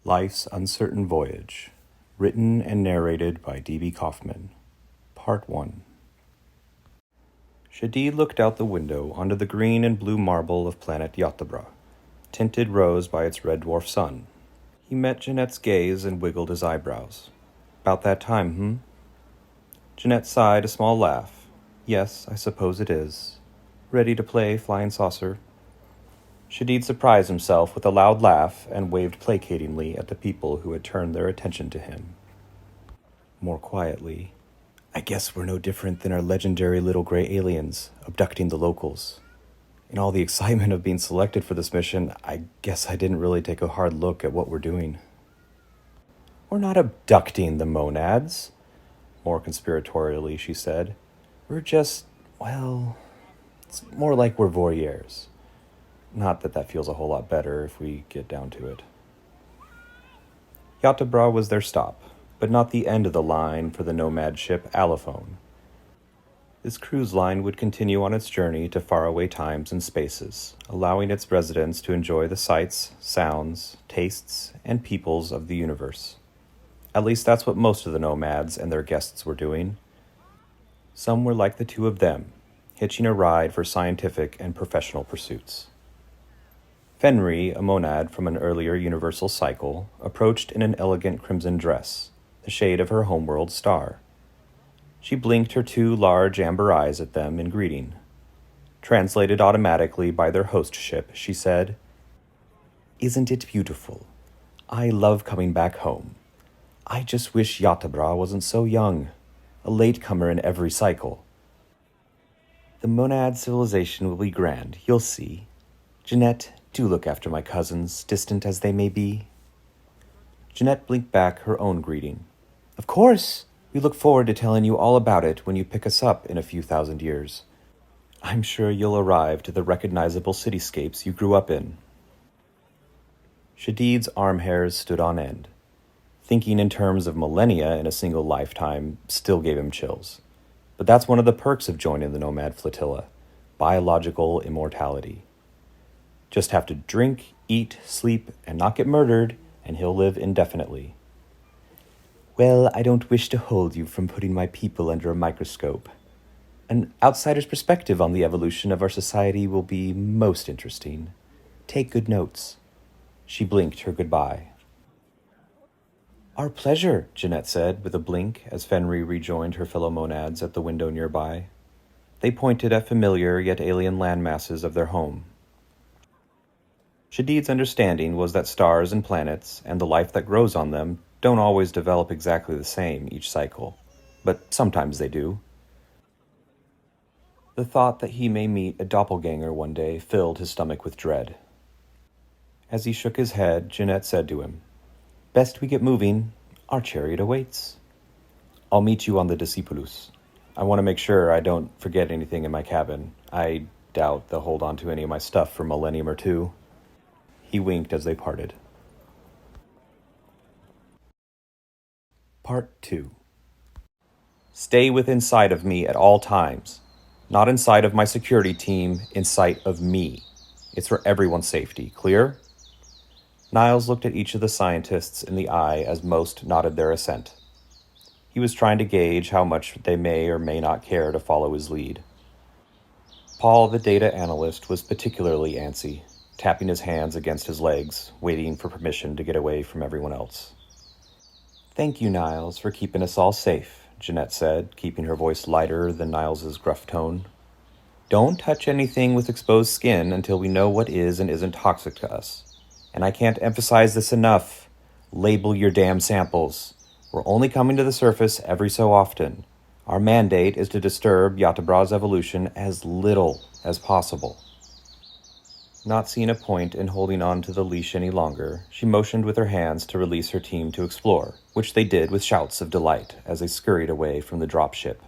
Life's Uncertain Voyage, written and narrated by D.B. Kauffman, Part 1. Shadid looked out the window onto the green and blue marble of planet Yatabra, tinted rose by its red dwarf sun. He met Jeanette's gaze and wiggled his eyebrows. "About that time, Jeanette sighed a small laugh. "Yes, I suppose it is. Ready to play flying saucer?" Shadid surprised himself with a loud laugh and waved placatingly at the people who had turned their attention to him. More quietly, "I guess we're no different than our legendary little gray aliens, abducting the locals. In all the excitement of being selected for this mission, I guess I didn't really take a hard look at what we're doing." "We're not abducting the monads," more conspiratorially she said. "We're just, well, it's more like we're voyeurs. Not that feels a whole lot better if we get down to it." Yatabra was their stop, but not the end of the line for the nomad ship Allophone. This cruise line would continue on its journey to faraway times and spaces, allowing its residents to enjoy the sights, sounds, tastes, and peoples of the universe. At least that's what most of the nomads and their guests were doing. Some were like the two of them, hitching a ride for scientific and professional pursuits. Fenry, a monad from an earlier universal cycle, approached in an elegant crimson dress, the shade of her homeworld star. She blinked her two large amber eyes at them in greeting. Translated automatically by their host ship, she said, "Isn't it beautiful? I love coming back home. I just wish Yatabra wasn't so young, a latecomer in every cycle. The monad civilization will be grand, you'll see. Jeanette, do look after my cousins, distant as they may be." Jeanette blinked back her own greeting. "Of course! We look forward to telling you all about it when you pick us up in a few thousand years. I'm sure you'll arrive to the recognizable cityscapes you grew up in." Shadid's arm hairs stood on end. Thinking in terms of millennia in a single lifetime still gave him chills. But that's one of the perks of joining the Nomad Flotilla: biological immortality. Just have to drink, eat, sleep, and not get murdered, and he'll live indefinitely. "Well, I don't wish to hold you from putting my people under a microscope. An outsider's perspective on the evolution of our society will be most interesting. Take good notes." She blinked her goodbye. "Our pleasure," Jeanette said with a blink as Fenry rejoined her fellow monads at the window nearby. They pointed at familiar yet alien landmasses of their home. Shadid's understanding was that stars and planets, and the life that grows on them, don't always develop exactly the same each cycle, but sometimes they do. The thought that he may meet a doppelganger one day filled his stomach with dread. As he shook his head, Jeanette said to him, "Best we get moving. Our chariot awaits." "I'll meet you on the Discipulus. I want to make sure I don't forget anything in my cabin. I doubt they'll hold on to any of my stuff for a millennium or two." He winked as they parted. Part 2. "Stay within sight of me at all times. Not in sight of my security team, in sight of me. It's for everyone's safety. Clear?" Niles looked at each of the scientists in the eye as most nodded their assent. He was trying to gauge how much they may or may not care to follow his lead. Paul, the data analyst, was particularly antsy, tapping his hands against his legs, waiting for permission to get away from everyone else. "Thank you, Niles, for keeping us all safe," Jeanette said, keeping her voice lighter than Niles's gruff tone. "Don't touch anything with exposed skin until we know what is and isn't toxic to us. And I can't emphasize this enough. Label your damn samples. We're only coming to the surface every so often. Our mandate is to disturb Yatabra's evolution as little as possible." Not seeing a point in holding on to the leash any longer, she motioned with her hands to release her team to explore, which they did with shouts of delight as they scurried away from the dropship.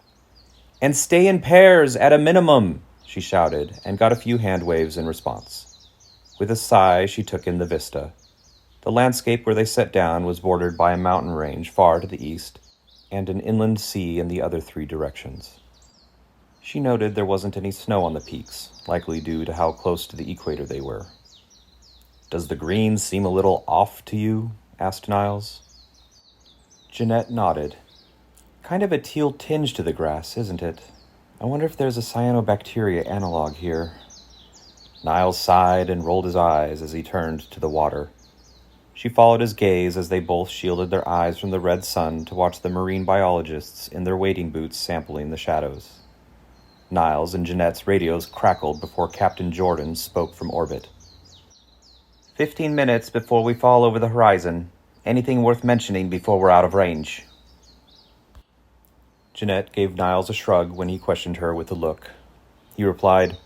"And stay in pairs at a minimum," she shouted, and got a few hand waves in response. With a sigh, she took in the vista. The landscape where they set down was bordered by a mountain range far to the east, and an inland sea in the other three directions. She noted there wasn't any snow on the peaks, likely due to how close to the equator they were. "Does the green seem a little off to you?" asked Niles. Jeanette nodded. Kind of a teal tinge to the grass, isn't it? I wonder if there's a cyanobacteria analog here. Niles sighed and rolled his eyes as he turned to the water. She followed his gaze as they both shielded their eyes from the red sun to watch the marine biologists in their wading boots sampling the shadows. Niles and Jeanette's radios crackled before Captain Jordan spoke from orbit. 15 minutes before we fall over the horizon. Anything worth mentioning before we're out of range? Jeanette gave Niles a shrug when he questioned her with a look. He replied,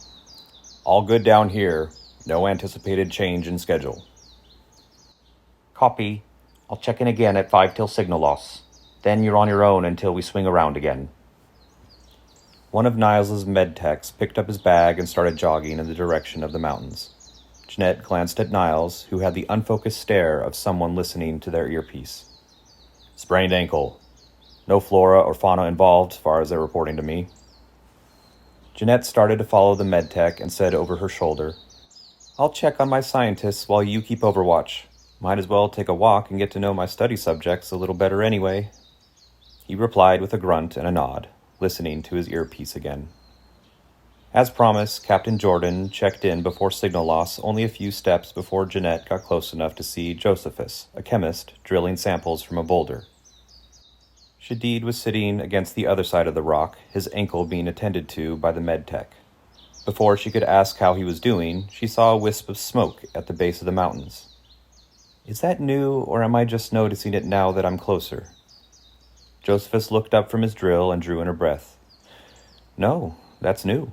All good down here. No anticipated change in schedule. Copy. I'll check in again at 5 till signal loss. Then you're on your own until we swing around again. One of Niles's medtechs picked up his bag and started jogging in the direction of the mountains. Jeanette glanced at Niles, who had the unfocused stare of someone listening to their earpiece. Sprained ankle. No flora or fauna involved, as far as they're reporting to me. Jeanette started to follow the medtech and said over her shoulder, I'll check on my scientists while you keep overwatch. Might as well take a walk and get to know my study subjects a little better anyway. He replied with a grunt and a nod, listening to his earpiece again. As promised, Captain Jordan checked in before signal loss only a few steps before Jeanette got close enough to see Josephus, a chemist, drilling samples from a boulder. Shadid was sitting against the other side of the rock, his ankle being attended to by the medtech. Before she could ask how he was doing, she saw a wisp of smoke at the base of the mountains. Is that new, or am I just noticing it now that I'm closer? Josephus looked up from his drill and drew in a breath. No, that's new.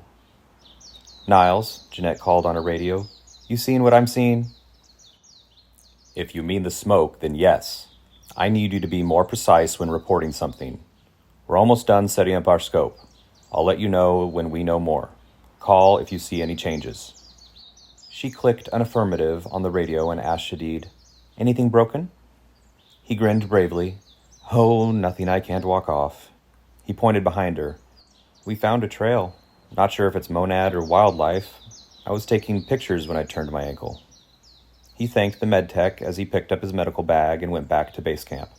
Niles, Jeanette called on her radio, you seeing what I'm seeing? If you mean the smoke, then yes. I need you to be more precise when reporting something. We're almost done setting up our scope. I'll let you know when we know more. Call if you see any changes. She clicked an affirmative on the radio and asked Shadid, Anything broken? He grinned bravely. Oh, nothing I can't walk off. He pointed behind her. We found a trail. Not sure if it's monad or wildlife. I was taking pictures when I turned my ankle. He thanked the medtech as he picked up his medical bag and went back to base camp.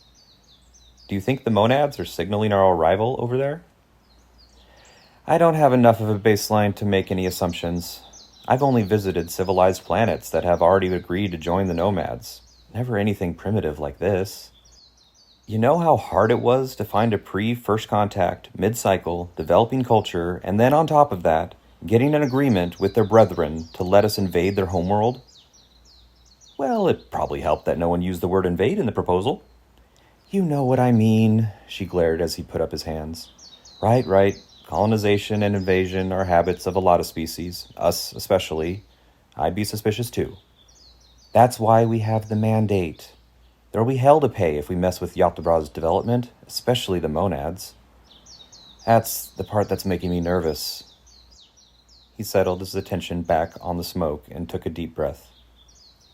Do you think the monads are signaling our arrival over there? I don't have enough of a baseline to make any assumptions. I've only visited civilized planets that have already agreed to join the nomads. Never anything primitive like this. You know how hard it was to find a pre-first contact, mid-cycle, developing culture, and then on top of that, getting an agreement with their brethren to let us invade their homeworld? Well, it probably helped that no one used the word invade in the proposal. You know what I mean, she glared as he put up his hands. Right. Colonization and invasion are habits of a lot of species, us especially. I'd be suspicious too. That's why we have the mandate. There'll be hell to pay if we mess with Yaldabaoth's development, especially the monads. That's the part that's making me nervous. He settled his attention back on the smoke and took a deep breath.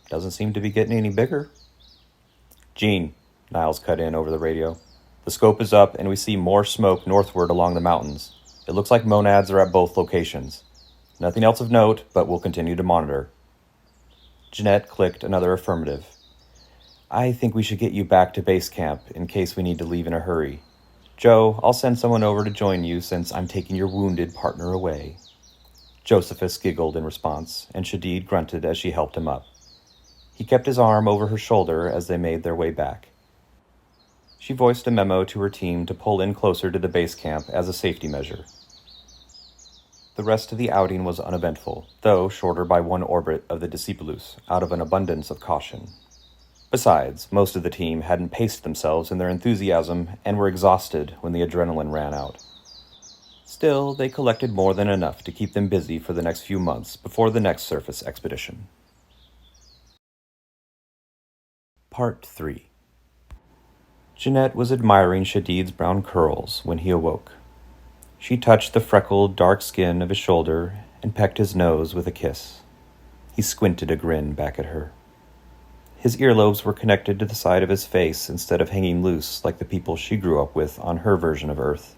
Doesn't seem to be getting any bigger. Gene, Niles cut in over the radio. The scope is up and we see more smoke northward along the mountains. It looks like monads are at both locations. Nothing else of note, but we'll continue to monitor. Jeanette clicked another affirmative. I think we should get you back to base camp in case we need to leave in a hurry. Joe, I'll send someone over to join you since I'm taking your wounded partner away. Josephus giggled in response, and Shadid grunted as she helped him up. He kept his arm over her shoulder as they made their way back. She voiced a memo to her team to pull in closer to the base camp as a safety measure. The rest of the outing was uneventful, though shorter by one orbit of the Discipulus, out of an abundance of caution. Besides, most of the team hadn't paced themselves in their enthusiasm and were exhausted when the adrenaline ran out. Still, they collected more than enough to keep them busy for the next few months before the next surface expedition. Part 3. Jeanette was admiring Shadid's brown curls when he awoke. She touched the freckled, dark skin of his shoulder and pecked his nose with a kiss. He squinted a grin back at her. His earlobes were connected to the side of his face instead of hanging loose like the people she grew up with on her version of Earth.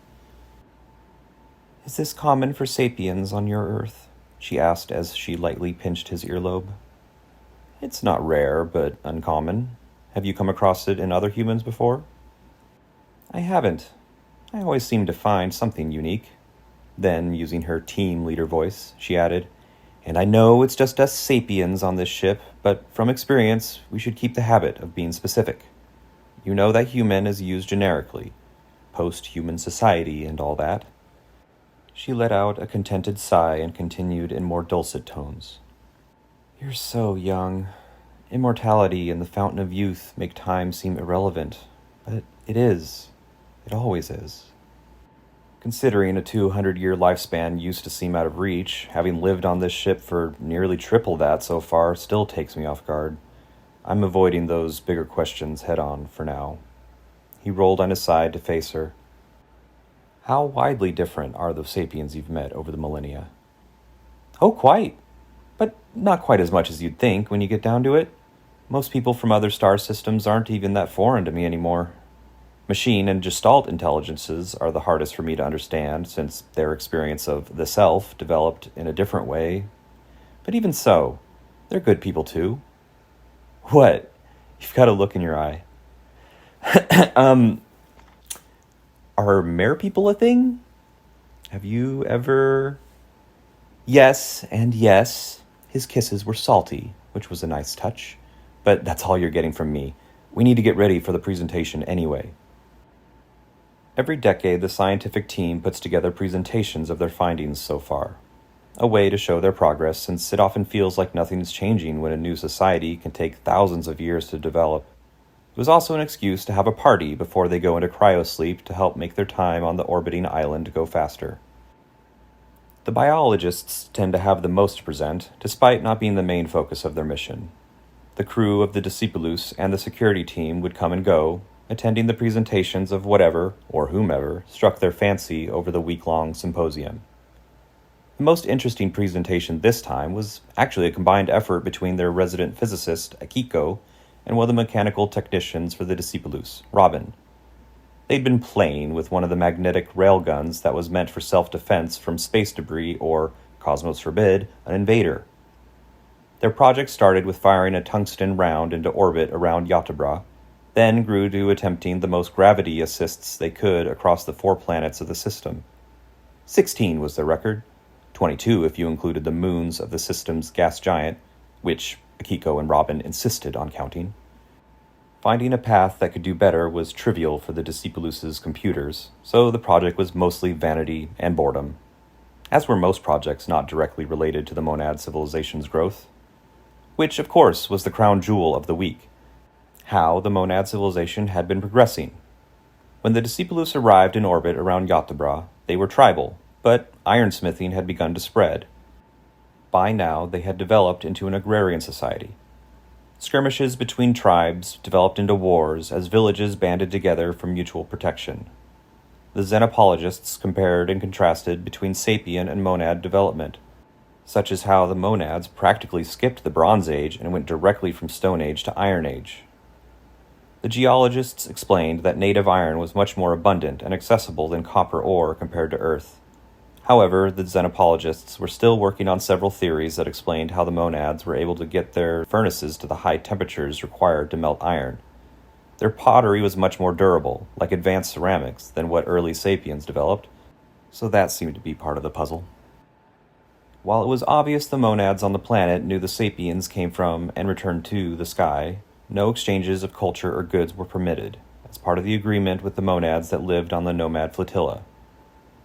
Is this common for sapiens on your Earth? She asked as she lightly pinched his earlobe. It's not rare, but uncommon. Have you come across it in other humans before? I haven't. I always seem to find something unique. Then, using her team leader voice, she added, "And I know it's just us sapiens on this ship, but from experience, we should keep the habit of being specific. You know that human is used generically, post-human society and all that." She let out a contented sigh and continued in more dulcet tones. "You're so young. Immortality and the fountain of youth make time seem irrelevant, but it is. It always is. Considering a 200-year lifespan used to seem out of reach, having lived on this ship for nearly triple that so far still takes me off guard. I'm avoiding those bigger questions head-on for now." He rolled on his side to face her. "How widely different are the sapiens you've met over the millennia?" "Oh, quite. But not quite as much as you'd think when you get down to it. Most people from other star systems aren't even that foreign to me anymore. Machine and Gestalt intelligences are the hardest for me to understand, since their experience of the self developed in a different way. But even so, they're good people too." "What? You've got a look in your eye." Are mare people a thing? Have you ever..." "Yes, and yes." His kisses were salty, which was a nice touch. "But that's all you're getting from me. We need to get ready for the presentation anyway." Every decade, the scientific team puts together presentations of their findings so far. A way to show their progress, since it often feels like nothing is changing when a new society can take thousands of years to develop. It was also an excuse to have a party before they go into cryosleep to help make their time on the orbiting island go faster. The biologists tend to have the most to present, despite not being the main focus of their mission. The crew of the Discipulus and the security team would come and go, attending the presentations of whatever, or whomever, struck their fancy over the week-long symposium. The most interesting presentation this time was actually a combined effort between their resident physicist, Akiko, and one of the mechanical technicians for the Discipulus, Robin. They'd been playing with one of the magnetic railguns that was meant for self-defense from space debris or, cosmos forbid, an invader. Their project started with firing a tungsten round into orbit around Yatebra, then grew to attempting the most gravity assists they could across the 4 planets of the system. 16 was their record, 22 if you included the moons of the system's gas giant, which Akiko and Robin insisted on counting. Finding a path that could do better was trivial for the Discipulus's computers, so the project was mostly vanity and boredom, as were most projects not directly related to the monad civilization's growth. Which, of course, was the crown jewel of the week: how the monad civilization had been progressing. When the Discipulus arrived in orbit around Yatebra, they were tribal, but ironsmithing had begun to spread. By now, they had developed into an agrarian society. Skirmishes between tribes developed into wars as villages banded together for mutual protection. The xenopologists compared and contrasted between sapien and monad development, such as how the monads practically skipped the Bronze Age and went directly from Stone Age to Iron Age. The geologists explained that native iron was much more abundant and accessible than copper ore compared to Earth. However, the xenopologists were still working on several theories that explained how the monads were able to get their furnaces to the high temperatures required to melt iron. Their pottery was much more durable, like advanced ceramics, than what early sapiens developed, so that seemed to be part of the puzzle. While it was obvious the monads on the planet knew the sapiens came from and returned to the sky, no exchanges of culture or goods were permitted, as part of the agreement with the monads that lived on the nomad flotilla.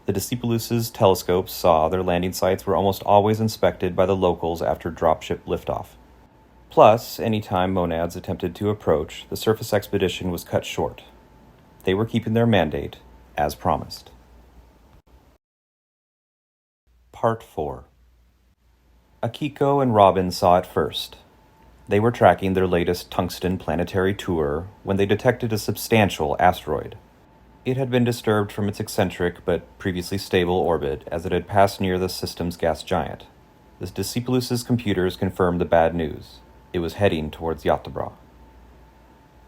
The Discipulus's telescopes saw their landing sites were almost always inspected by the locals after dropship liftoff. Plus, any time monads attempted to approach, the surface expedition was cut short. They were keeping their mandate, as promised. Part 4. Akiko and Robin saw it first. They were tracking their latest tungsten planetary tour when they detected a substantial asteroid. It had been disturbed from its eccentric but previously stable orbit as it had passed near the system's gas giant. The Discipulus's computers confirmed the bad news. It was heading towards Yatebra.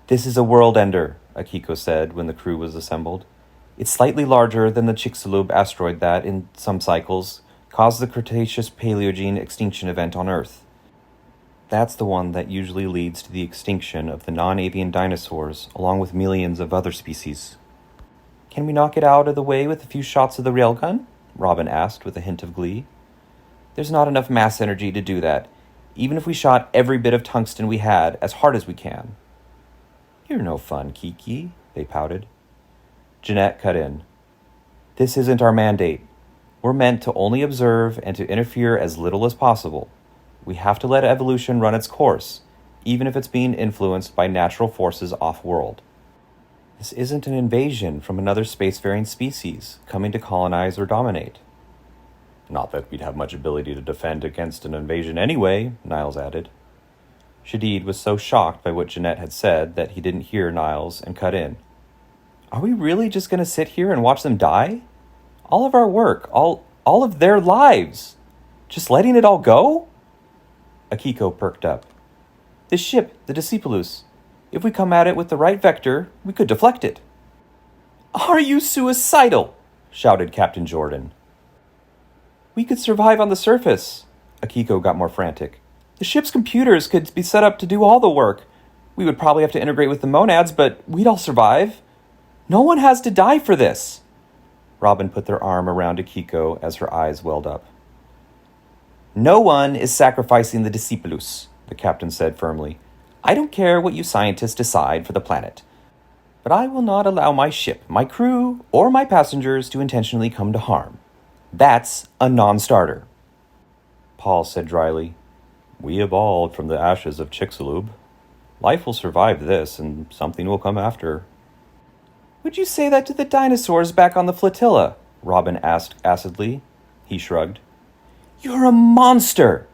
"This is a world-ender," Akiko said when the crew was assembled. "It's slightly larger than the Chicxulub asteroid that, in some cycles, caused the Cretaceous-Paleogene extinction event on Earth." That's the one that usually leads to the extinction of the non-avian dinosaurs, along with millions of other species. Can we knock it out of the way with a few shots of the railgun? Robin asked with a hint of glee. There's not enough mass energy to do that, even if we shot every bit of tungsten we had as hard as we can. You're no fun, Kiki, they pouted. Jeanette cut in. This isn't our mandate. We're meant to only observe and to interfere as little as possible. We have to let evolution run its course, even if it's being influenced by natural forces off-world. This isn't an invasion from another spacefaring species coming to colonize or dominate. Not that we'd have much ability to defend against an invasion anyway, Niles added. Shadid was so shocked by what Jeanette had said that he didn't hear Niles and cut in. Are we really just going to sit here and watch them die? All of our work, all of their lives. Just letting it all go? Akiko perked up. This ship, the Discipulus, if we come at it with the right vector, we could deflect it. Are you suicidal? Shouted Captain Jordan. We could survive on the surface. Akiko got more frantic. The ship's computers could be set up to do all the work. We would probably have to integrate with the monads, but we'd all survive. No one has to die for this. Robin put their arm around Akiko as her eyes welled up. No one is sacrificing the Discipulus, the captain said firmly. I don't care what you scientists decide for the planet. But I will not allow my ship, my crew, or my passengers to intentionally come to harm. That's a non-starter. Paul said dryly, We evolved from the ashes of Chicxulub. Life will survive this, and something will come after. Would you say that to the dinosaurs back on the flotilla? Robin asked acidly. He shrugged. You're a monster!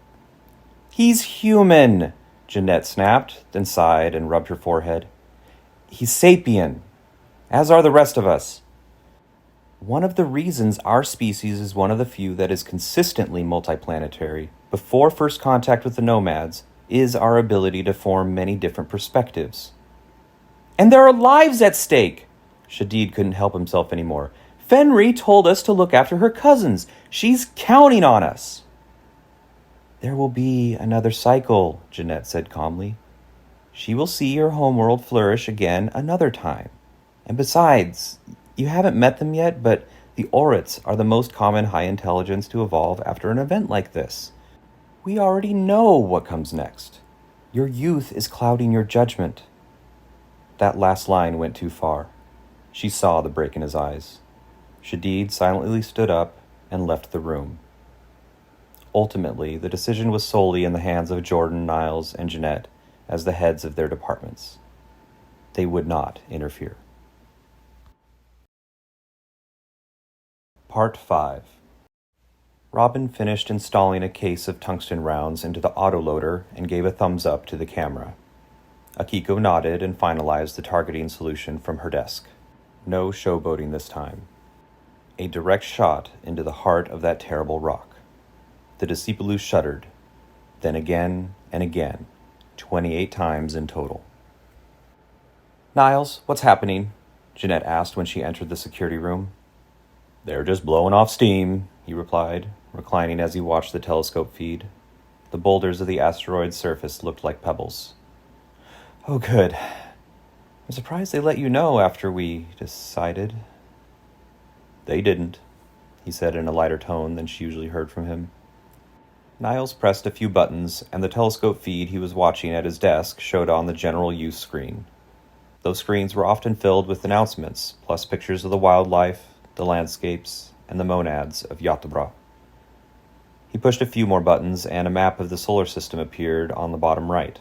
He's human, Jeanette snapped, then sighed and rubbed her forehead. He's sapien, as are the rest of us. One of the reasons our species is one of the few that is consistently multiplanetary before first contact with the nomads is our ability to form many different perspectives. And there are lives at stake! Shadid couldn't help himself anymore. Fenry told us to look after her cousins. She's counting on us. There will be another cycle, Jeanette said calmly. She will see her homeworld flourish again another time. And besides, you haven't met them yet, but the Orits are the most common high intelligence to evolve after an event like this. We already know what comes next. Your youth is clouding your judgment. That last line went too far. She saw the break in his eyes. Shadid silently stood up and left the room. Ultimately, the decision was solely in the hands of Jordan, Niles, and Jeanette as the heads of their departments. They would not interfere. Part 5. Robin finished installing a case of tungsten rounds into the autoloader and gave a thumbs up to the camera. Akiko nodded and finalized the targeting solution from her desk. No showboating this time. A direct shot into the heart of that terrible rock. The Discipulus shuddered, then again and again, 28 times in total. Niles, what's happening? Jeanette asked when she entered the security room. They're just blowing off steam, he replied, reclining as he watched the telescope feed. The boulders of the asteroid's surface looked like pebbles. Oh, good. I'm surprised they let you know after we decided. They didn't, he said in a lighter tone than she usually heard from him. Niles pressed a few buttons, and the telescope feed he was watching at his desk showed on the general use screen. Those screens were often filled with announcements, plus pictures of the wildlife, the landscapes, and the monads of Yathabra. He pushed a few more buttons, and a map of the solar system appeared on the bottom right.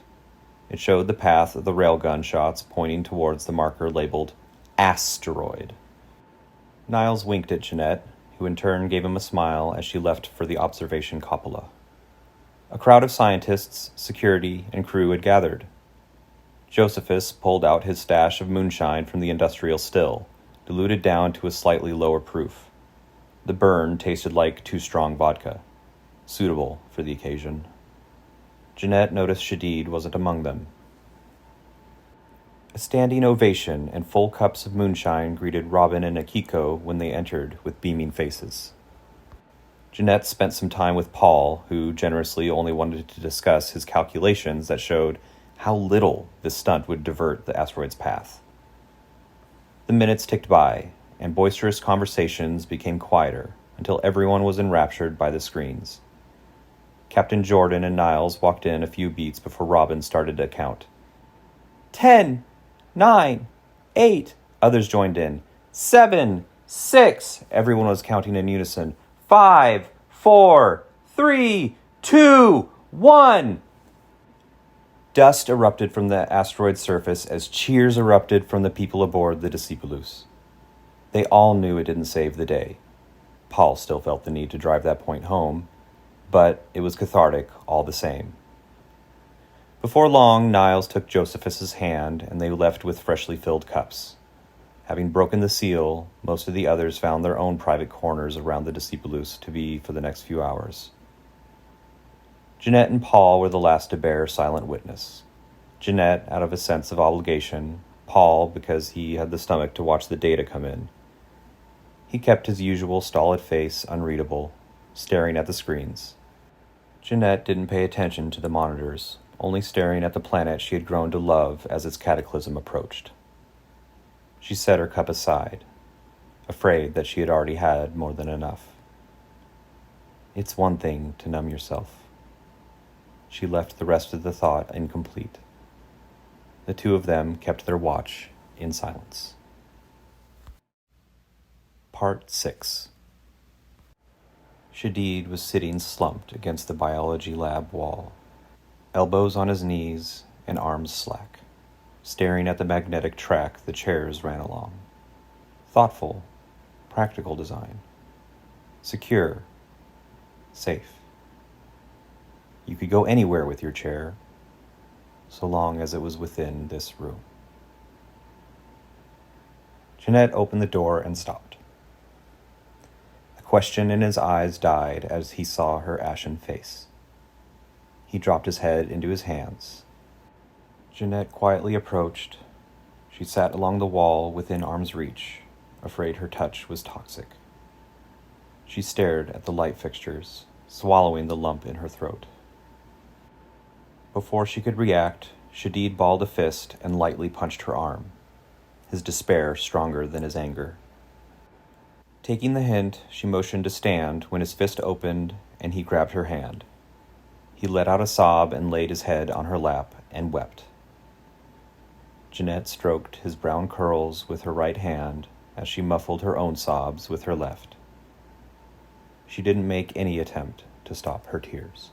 It showed the path of the railgun shots pointing towards the marker labeled Asteroid. Niles winked at Jeanette, who in turn gave him a smile as she left for the observation cupola. A crowd of scientists, security, and crew had gathered. Josephus pulled out his stash of moonshine from the industrial still, diluted down to a slightly lower proof. The burn tasted like too strong vodka, suitable for the occasion. Jeanette noticed Shadid wasn't among them. A standing ovation and full cups of moonshine greeted Robin and Akiko when they entered with beaming faces. Jeanette spent some time with Paul, who generously only wanted to discuss his calculations that showed how little this stunt would divert the asteroid's path. The minutes ticked by, and boisterous conversations became quieter until everyone was enraptured by the screens. Captain Jordan and Niles walked in a few beats before Robin started to count. 10, 9, 8. Others joined in. 7, 6. Everyone was counting in unison. 5, 4, 3, 2, 1. Dust erupted from the asteroid's surface as cheers erupted from the people aboard the Discipulus. They all knew it didn't save the day. Paul still felt the need to drive that point home, but it was cathartic all the same. Before long, Niles took Josephus's hand, and they left with freshly filled cups. Having broken the seal, most of the others found their own private corners around the Discipulus to be for the next few hours. Jeanette and Paul were the last to bear silent witness. Jeanette, out of a sense of obligation, Paul, because he had the stomach to watch the data come in. He kept his usual stolid face unreadable, staring at the screens. Jeanette didn't pay attention to the monitors, only staring at the planet she had grown to love as its cataclysm approached. She set her cup aside, afraid that she had already had more than enough. It's one thing to numb yourself. She left the rest of the thought incomplete. The two of them kept their watch in silence. Part 6. Shadid was sitting slumped against the biology lab wall, elbows on his knees and arms slack, staring at the magnetic track the chairs ran along. Thoughtful, practical design. Secure, safe. You could go anywhere with your chair, so long as it was within this room. Jeanette opened the door and stopped. The question in his eyes died as he saw her ashen face. He dropped his head into his hands. Jeanette quietly approached. She sat along the wall within arm's reach, afraid her touch was toxic. She stared at the light fixtures, swallowing the lump in her throat. Before she could react, Shadid balled a fist and lightly punched her arm, his despair stronger than his anger. Taking the hint, she motioned to stand when his fist opened and he grabbed her hand. He let out a sob and laid his head on her lap and wept. Jeanette stroked his brown curls with her right hand as she muffled her own sobs with her left. She didn't make any attempt to stop her tears.